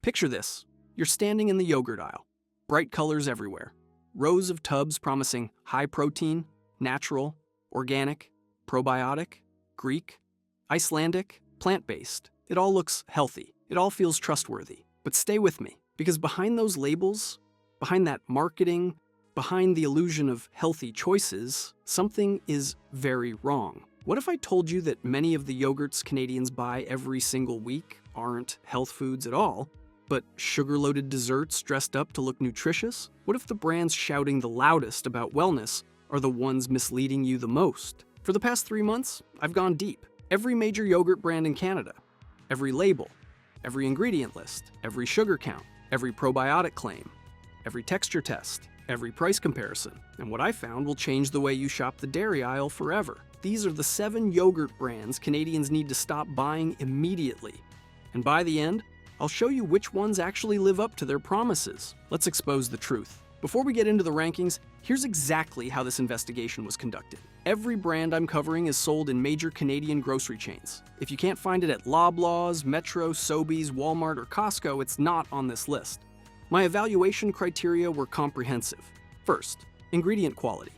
Picture this. You're standing in the yogurt aisle. Bright colors everywhere. Rows of tubs promising high protein, natural, organic, probiotic, Greek, Icelandic, plant-based. It all looks healthy. It all feels trustworthy. But stay with me, because behind those labels, behind that marketing, behind the illusion of healthy choices, something is very wrong. What if I told you that many of the yogurts Canadians buy every single week aren't health foods at all, but sugar-loaded desserts dressed up to look nutritious? What if the brands shouting the loudest about wellness are the ones misleading you the most? For the past 3 months, I've gone deep. Every major yogurt brand in Canada, every label, every ingredient list, every sugar count, every probiotic claim, every texture test, every price comparison. And what I found will change the way you shop the dairy aisle forever. These are the 7 yogurt brands Canadians need to stop buying immediately. And by the end, I'll show you which ones actually live up to their promises. Let's expose the truth. Before we get into the rankings, here's exactly how this investigation was conducted. Every brand I'm covering is sold in major Canadian grocery chains. If you can't find it at Loblaws, Metro, Sobeys, Walmart, or Costco, it's not on this list. My evaluation criteria were comprehensive. First, ingredient quality.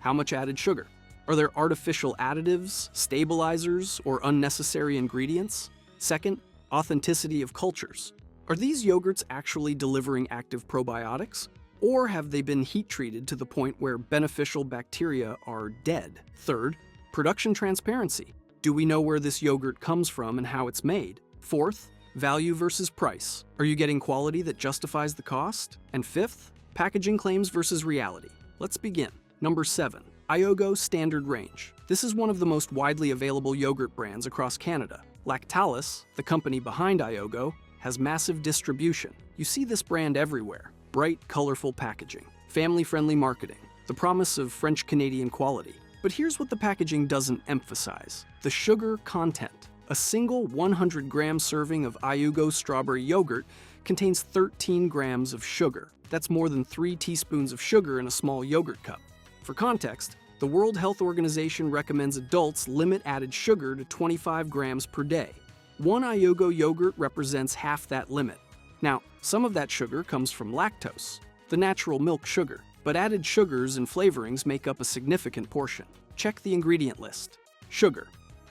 How much added sugar? Are there artificial additives, stabilizers, or unnecessary ingredients? Second, authenticity of cultures. Are these yogurts actually delivering active probiotics? Or have they been heat-treated to the point where beneficial bacteria are dead? Third, production transparency. Do we know where this yogurt comes from and how it's made? Fourth, value versus price. Are you getting quality that justifies the cost? And fifth, packaging claims versus reality. Let's begin. Number 7. Iogo Standard Range. This is one of the most widely available yogurt brands across Canada. Lactalis, the company behind Iogo, has massive distribution. You see this brand everywhere. Bright, colorful packaging, family-friendly marketing, the promise of French-Canadian quality. But here's what the packaging doesn't emphasize: the sugar content. A single 100-gram serving of Iogo strawberry yogurt contains 13 grams of sugar. That's more than 3 teaspoons of sugar in a small yogurt cup. For context, the World Health Organization recommends adults limit added sugar to 25 grams per day. One Iogo yogurt represents half that limit. Now, some of that sugar comes from lactose, the natural milk sugar, but added sugars and flavorings make up a significant portion. Check the ingredient list. Sugar.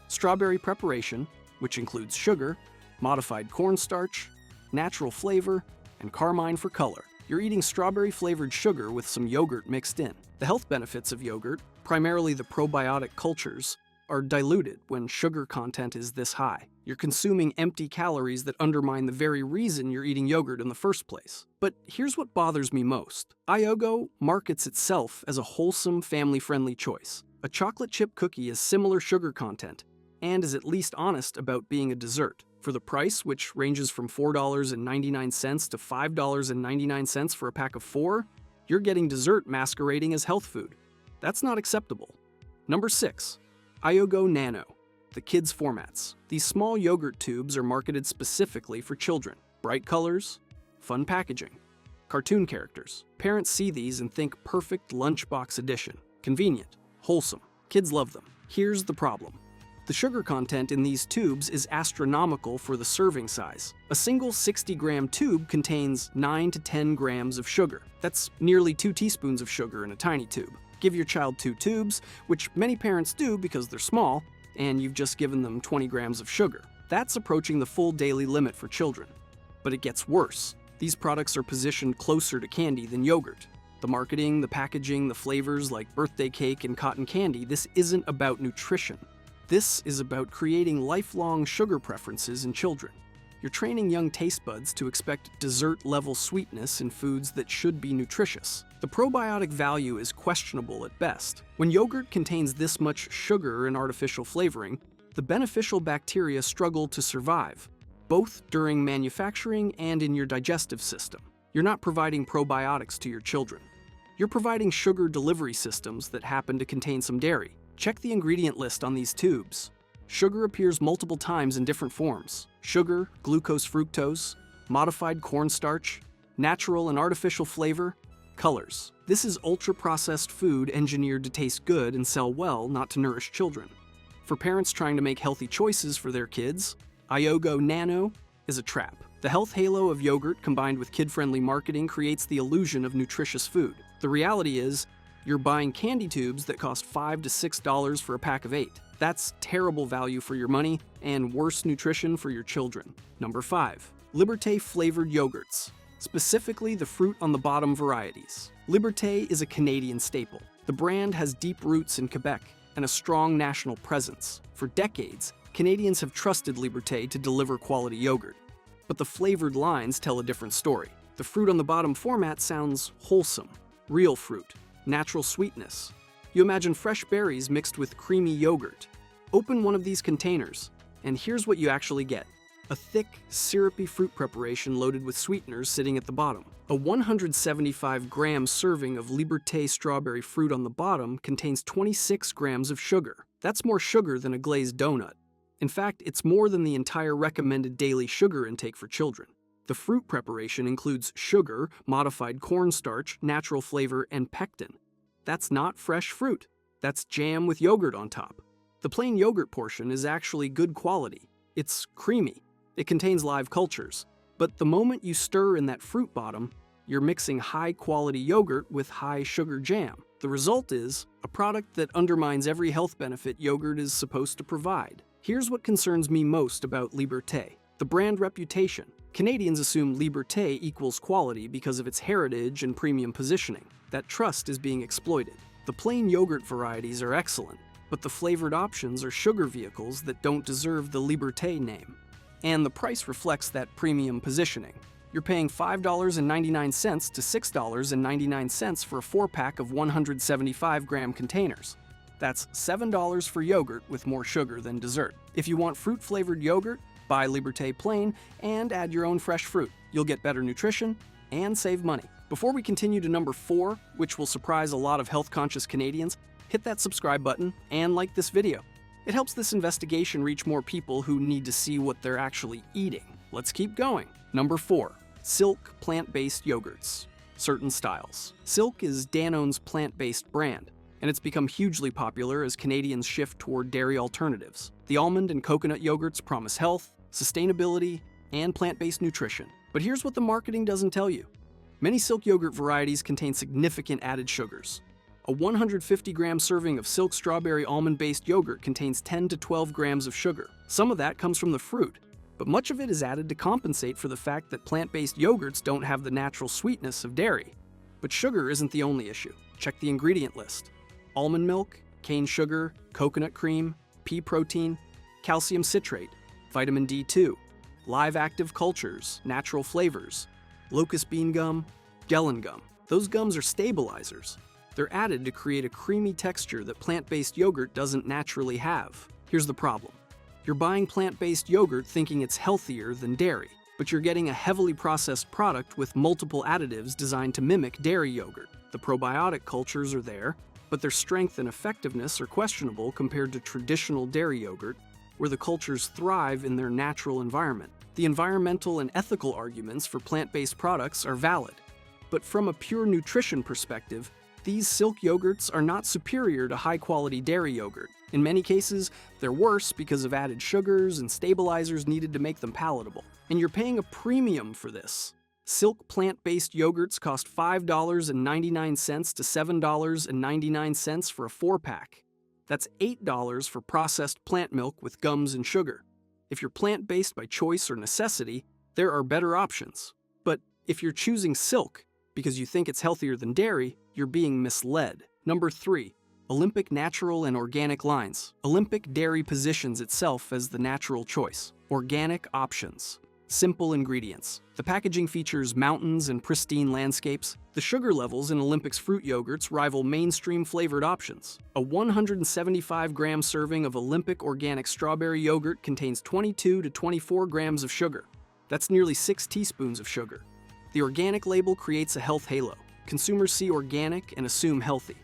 Strawberry preparation, which includes sugar, modified cornstarch, natural flavor, and carmine for color. You're eating strawberry-flavored sugar with some yogurt mixed in. The health benefits of yogurt, primarily the probiotic cultures, are diluted when sugar content is this high. You're consuming empty calories that undermine the very reason you're eating yogurt in the first place. But here's what bothers me most. Iogo markets itself as a wholesome, family-friendly choice. A chocolate chip cookie has similar sugar content and is at least honest about being a dessert. For the price, which ranges from $4.99 to $5.99 for a pack of 4, you're getting dessert masquerading as health food. That's not acceptable. Number 6. Iogo Nano, the kids' formats. These small yogurt tubes are marketed specifically for children. Bright colors, fun packaging, cartoon characters. Parents see these and think perfect lunchbox edition. Convenient, wholesome. Kids love them. Here's the problem. The sugar content in these tubes is astronomical for the serving size. A single 60-gram tube contains 9 to 10 grams of sugar. That's nearly 2 teaspoons of sugar in a tiny tube. Give your child 2 tubes, which many parents do because they're small, and you've just given them 20 grams of sugar. That's approaching the full daily limit for children. But it gets worse. These products are positioned closer to candy than yogurt. The marketing, the packaging, the flavors like birthday cake and cotton candy, this isn't about nutrition. This is about creating lifelong sugar preferences in children. You're training young taste buds to expect dessert-level sweetness in foods that should be nutritious. The probiotic value is questionable at best. When yogurt contains this much sugar and artificial flavoring, the beneficial bacteria struggle to survive, both during manufacturing and in your digestive system. You're not providing probiotics to your children. You're providing sugar delivery systems that happen to contain some dairy. Check the ingredient list on these tubes. Sugar appears multiple times in different forms. Sugar, glucose, fructose, modified cornstarch, natural and artificial flavor, colors. This is ultra-processed food engineered to taste good and sell well, not to nourish children. For parents trying to make healthy choices for their kids, Iogo Nano is a trap. The health halo of yogurt combined with kid-friendly marketing creates the illusion of nutritious food. The reality is, you're buying candy tubes that cost $5 to $6 for a pack of 8. That's terrible value for your money and worse nutrition for your children. Number 5. Liberté flavored yogurts, specifically the fruit on the bottom varieties. Liberté is a Canadian staple. The brand has deep roots in Quebec and a strong national presence. For decades, Canadians have trusted Liberté to deliver quality yogurt. But the flavored lines tell a different story. The fruit on the bottom format sounds wholesome, real fruit, natural sweetness. You imagine fresh berries mixed with creamy yogurt. Open one of these containers, and here's what you actually get. A thick, syrupy fruit preparation loaded with sweeteners sitting at the bottom. A 175-gram serving of Liberté strawberry fruit on the bottom contains 26 grams of sugar. That's more sugar than a glazed donut. In fact, it's more than the entire recommended daily sugar intake for children. The fruit preparation includes sugar, modified cornstarch, natural flavor, and pectin. That's not fresh fruit. That's jam with yogurt on top. The plain yogurt portion is actually good quality. It's creamy. It contains live cultures. But the moment you stir in that fruit bottom, you're mixing high-quality yogurt with high-sugar jam. The result is a product that undermines every health benefit yogurt is supposed to provide. Here's what concerns me most about Liberté: the brand reputation. Canadians assume Liberté equals quality because of its heritage and premium positioning. That trust is being exploited. The plain yogurt varieties are excellent, but the flavored options are sugar vehicles that don't deserve the Liberté name. And the price reflects that premium positioning. You're paying $5.99 to $6.99 for a 4-pack of 175-gram containers. That's $7 for yogurt with more sugar than dessert. If you want fruit-flavored yogurt, buy Liberté plain and add your own fresh fruit. You'll get better nutrition and save money. Before we continue to number 4, which will surprise a lot of health-conscious Canadians, hit that subscribe button and like this video. It helps this investigation reach more people who need to see what they're actually eating. Let's keep going. Number 4. Silk plant-based yogurts. Certain styles. Silk is Danone's plant-based brand, and it's become hugely popular as Canadians shift toward dairy alternatives. The almond and coconut yogurts promise health, sustainability, and plant-based nutrition. But here's what the marketing doesn't tell you. Many Silk yogurt varieties contain significant added sugars. A 150-gram serving of Silk strawberry almond-based yogurt contains 10 to 12 grams of sugar. Some of that comes from the fruit, but much of it is added to compensate for the fact that plant-based yogurts don't have the natural sweetness of dairy. But sugar isn't the only issue. Check the ingredient list. Almond milk, cane sugar, coconut cream, pea protein, calcium citrate, vitamin D2, live active cultures, natural flavors, locust bean gum, gellan gum. Those gums are stabilizers. They're added to create a creamy texture that plant-based yogurt doesn't naturally have. Here's the problem. You're buying plant-based yogurt thinking it's healthier than dairy, but you're getting a heavily processed product with multiple additives designed to mimic dairy yogurt. The probiotic cultures are there, but their strength and effectiveness are questionable compared to traditional dairy yogurt, where the cultures thrive in their natural environment. The environmental and ethical arguments for plant-based products are valid, but from a pure nutrition perspective, these Silk yogurts are not superior to high-quality dairy yogurt. In many cases, they're worse because of added sugars and stabilizers needed to make them palatable. And you're paying a premium for this. Silk plant-based yogurts cost $5.99 to $7.99 for a 4-pack. That's $8 for processed plant milk with gums and sugar. If you're plant-based by choice or necessity, there are better options. But if you're choosing Silk because you think it's healthier than dairy, you're being misled. Number 3. Olympic natural and organic lines. Olympic Dairy positions itself as the natural choice. Organic options. Simple ingredients. The packaging features mountains and pristine landscapes. The sugar levels in Olympic's fruit yogurts rival mainstream flavored options. A 175-gram serving of Olympic organic strawberry yogurt contains 22 to 24 grams of sugar. That's nearly 6 teaspoons of sugar. The organic label creates a health halo. Consumers see organic and assume healthy.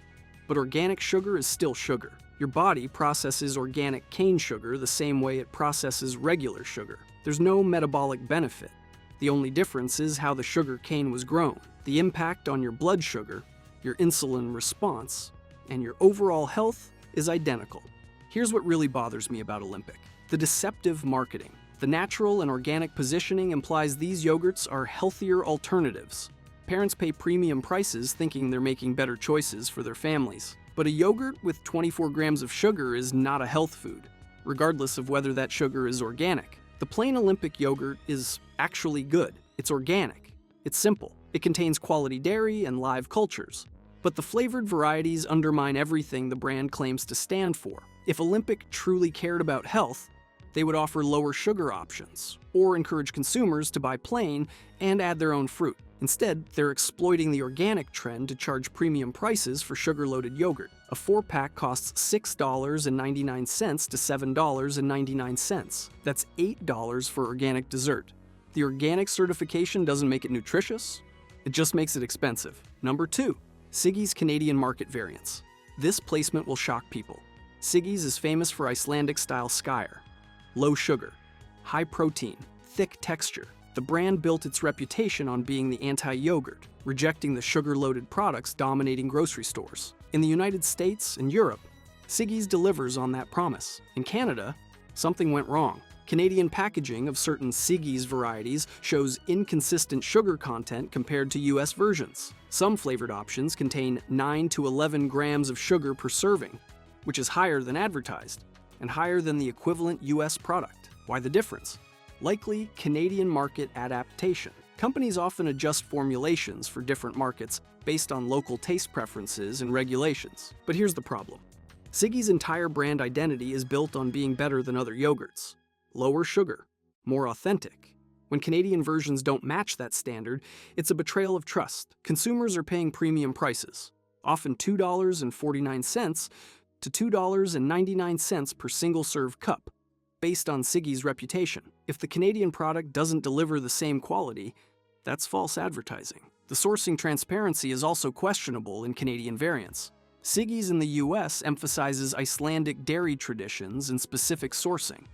But organic sugar is still sugar. Your body processes organic cane sugar the same way it processes regular sugar. There's no metabolic benefit. The only difference is how the sugar cane was grown. The impact on your blood sugar, your insulin response, and your overall health is identical. Here's what really bothers me about Olympic: the deceptive marketing. The natural and organic positioning implies these yogurts are healthier alternatives. Parents pay premium prices thinking they're making better choices for their families. But a yogurt with 24 grams of sugar is not a health food, regardless of whether that sugar is organic. The plain Olympic yogurt is actually good. It's organic. It's simple. It contains quality dairy and live cultures. But the flavored varieties undermine everything the brand claims to stand for. If Olympic truly cared about health, they would offer lower sugar options, or encourage consumers to buy plain and add their own fruit. Instead, they're exploiting the organic trend to charge premium prices for sugar-loaded yogurt. A 4-pack costs $6.99 to $7.99. That's $8 for organic dessert. The organic certification doesn't make it nutritious, it just makes it expensive. Number 2. Siggy's Canadian market variants. This placement will shock people. Siggy's is famous for Icelandic-style skyr. Low sugar, high protein, thick texture. The brand built its reputation on being the anti-yogurt, rejecting the sugar-loaded products dominating grocery stores. In the United States and Europe, Siggy's delivers on that promise. In Canada, something went wrong. Canadian packaging of certain Siggy's varieties shows inconsistent sugar content compared to US versions. Some flavored options contain 9 to 11 grams of sugar per serving, which is higher than advertised, and higher than the equivalent US product. Why the difference? Likely Canadian market adaptation. Companies often adjust formulations for different markets based on local taste preferences and regulations. But here's the problem. Siggy's entire brand identity is built on being better than other yogurts. Lower sugar, more authentic. When Canadian versions don't match that standard, it's a betrayal of trust. Consumers are paying premium prices, often $2.49 to $2.99 per single-serve cup, based on Siggy's reputation. If the Canadian product doesn't deliver the same quality, that's false advertising. The sourcing transparency is also questionable in Canadian variants. Siggy's in the US emphasizes Icelandic dairy traditions and specific sourcing.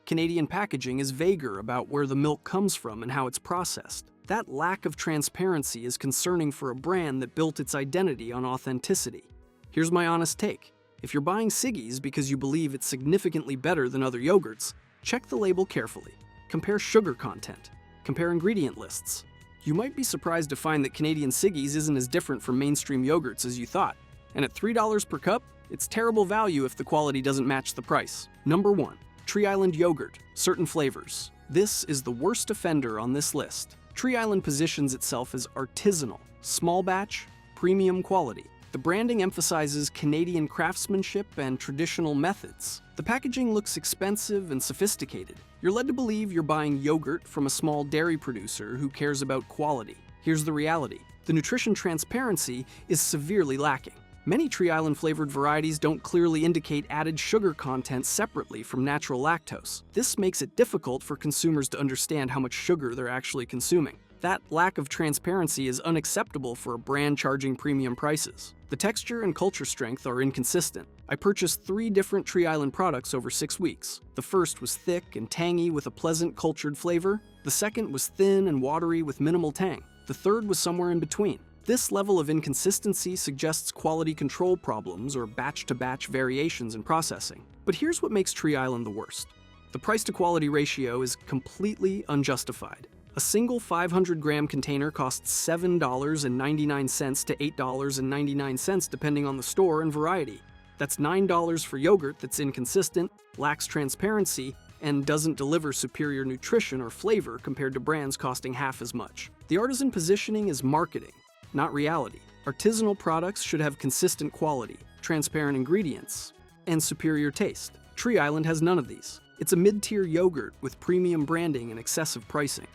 Canadian packaging is vaguer about where the milk comes from and how it's processed. That lack of transparency is concerning for a brand that built its identity on authenticity. Here's my honest take. If you're buying Siggy's because you believe it's significantly better than other yogurts, check the label carefully. Compare sugar content. Compare ingredient lists. You might be surprised to find that Canadian Siggy's isn't as different from mainstream yogurts as you thought. And at $3 per cup, it's terrible value if the quality doesn't match the price. Number 1. Tree Island Yogurt, certain flavors. This is the worst offender on this list. Tree Island positions itself as artisanal, small batch, premium quality. The branding emphasizes Canadian craftsmanship and traditional methods. The packaging looks expensive and sophisticated. You're led to believe you're buying yogurt from a small dairy producer who cares about quality. Here's the reality. The nutrition transparency is severely lacking. Many Tree Island flavored varieties don't clearly indicate added sugar content separately from natural lactose. This makes it difficult for consumers to understand how much sugar they're actually consuming. That lack of transparency is unacceptable for a brand charging premium prices. The texture and culture strength are inconsistent. I purchased 3 different Tree Island products over 6 weeks. The first was thick and tangy with a pleasant cultured flavor. The second was thin and watery with minimal tang. The third was somewhere in between. This level of inconsistency suggests quality control problems or batch-to-batch variations in processing. But here's what makes Tree Island the worst. The price-to-quality ratio is completely unjustified. A single 500-gram container costs $7.99 to $8.99 depending on the store and variety. That's $9 for yogurt that's inconsistent, lacks transparency, and doesn't deliver superior nutrition or flavor compared to brands costing half as much. The artisan positioning is marketing, not reality. Artisanal products should have consistent quality, transparent ingredients, and superior taste. Tree Island has none of these. It's a mid-tier yogurt with premium branding and excessive pricing.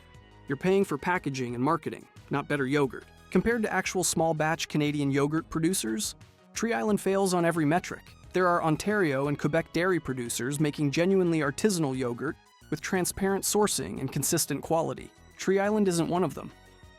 You're paying for packaging and marketing, not better yogurt. Compared to actual small-batch Canadian yogurt producers, Tree Island fails on every metric. There are Ontario and Quebec dairy producers making genuinely artisanal yogurt with transparent sourcing and consistent quality. Tree Island isn't one of them.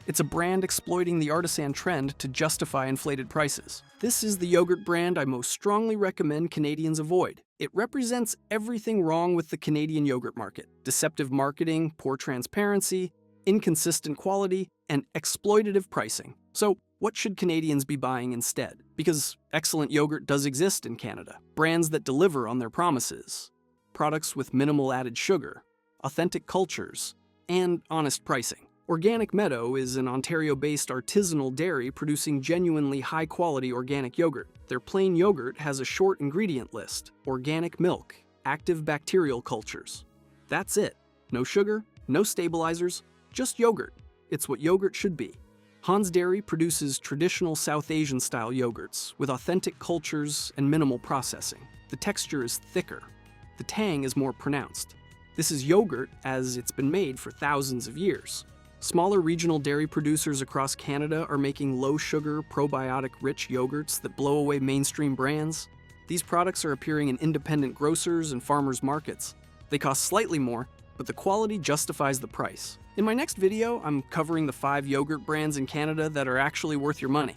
It's a brand exploiting the artisan trend to justify inflated prices. This is the yogurt brand I most strongly recommend Canadians avoid. It represents everything wrong with the Canadian yogurt market: deceptive marketing, poor transparency, inconsistent quality, and exploitative pricing. So, what should Canadians be buying instead? Because excellent yogurt does exist in Canada. Brands that deliver on their promises. Products with minimal added sugar. authentic cultures, and honest pricing. Organic Meadow is an Ontario-based artisanal dairy producing genuinely high-quality organic yogurt. Their plain yogurt has a short ingredient list: organic milk, active bacterial cultures. That's it. No sugar, no stabilizers, just yogurt. It's what yogurt should be. Hans Dairy produces traditional South Asian-style yogurts with authentic cultures and minimal processing. The texture is thicker. The tang is more pronounced. This is yogurt as it's been made for thousands of years. Smaller regional dairy producers across Canada are making low-sugar, probiotic-rich yogurts that blow away mainstream brands. These products are appearing in independent grocers and farmers markets. They cost slightly more, but the quality justifies the price. In my next video, I'm covering the 5 yogurt brands in Canada that are actually worth your money.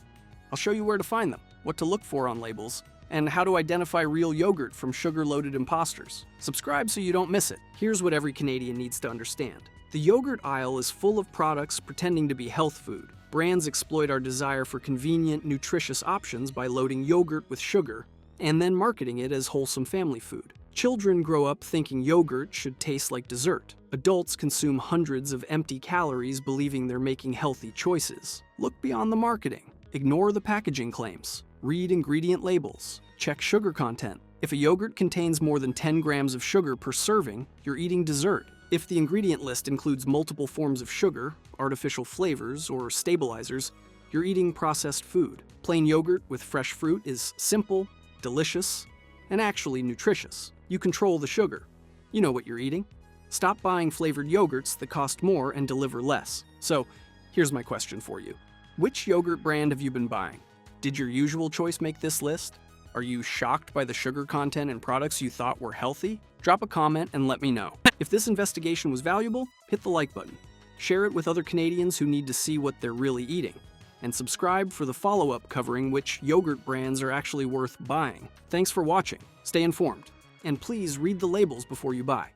I'll show you where to find them, what to look for on labels, and how to identify real yogurt from sugar-loaded imposters. Subscribe so you don't miss it. Here's what every Canadian needs to understand. The yogurt aisle is full of products pretending to be health food. Brands exploit our desire for convenient, nutritious options by loading yogurt with sugar and then marketing it as wholesome family food. Children grow up thinking yogurt should taste like dessert. Adults consume hundreds of empty calories believing they're making healthy choices. Look beyond the marketing. Ignore the packaging claims. Read ingredient labels. Check sugar content. If a yogurt contains more than 10 grams of sugar per serving, you're eating dessert. If the ingredient list includes multiple forms of sugar, artificial flavors, or stabilizers, you're eating processed food. Plain yogurt with fresh fruit is simple, delicious, and actually nutritious. You control the sugar. You know what you're eating. Stop buying flavored yogurts that cost more and deliver less. So, here's my question for you. Which yogurt brand have you been buying? Did your usual choice make this list? Are you shocked by the sugar content in products you thought were healthy? Drop a comment and let me know. If this investigation was valuable, hit the like button. Share it with other Canadians who need to see what they're really eating. And subscribe for the follow-up covering which yogurt brands are actually worth buying. Thanks for watching. Stay informed. And please read the labels before you buy.